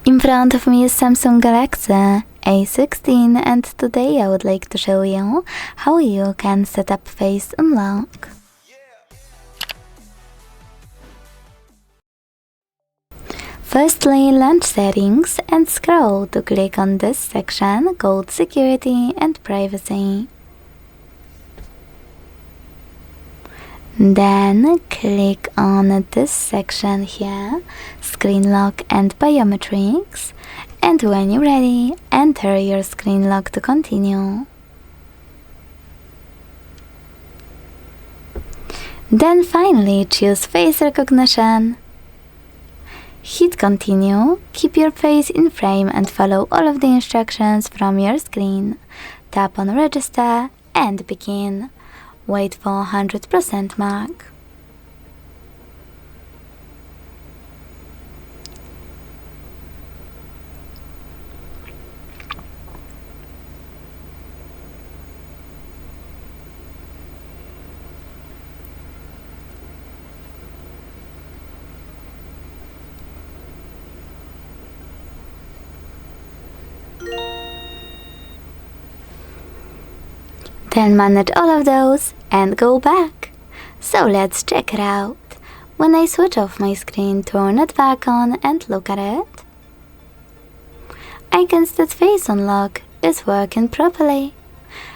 In front of me is Samsung Galaxy A16 and today I would like to show you how you can set up face unlock. Firstly, launch settings and scroll to click on this section called security and privacy. Then click on this section here, screen lock and biometrics, and when you're ready, enter your screen lock to continue. Then finally choose face recognition. Hit continue, keep your face in frame and follow all of the instructions from your screen. Tap on register and begin. Wait for 100% mark. Then manage all of those and go back. So let's check it out. When I switch off my screen, turn it back on and look at it, I can see that face unlock is working properly.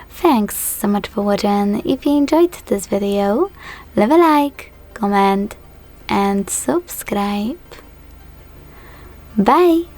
Thanks so much for watching. If you enjoyed this video, leave a like, comment and subscribe. Bye!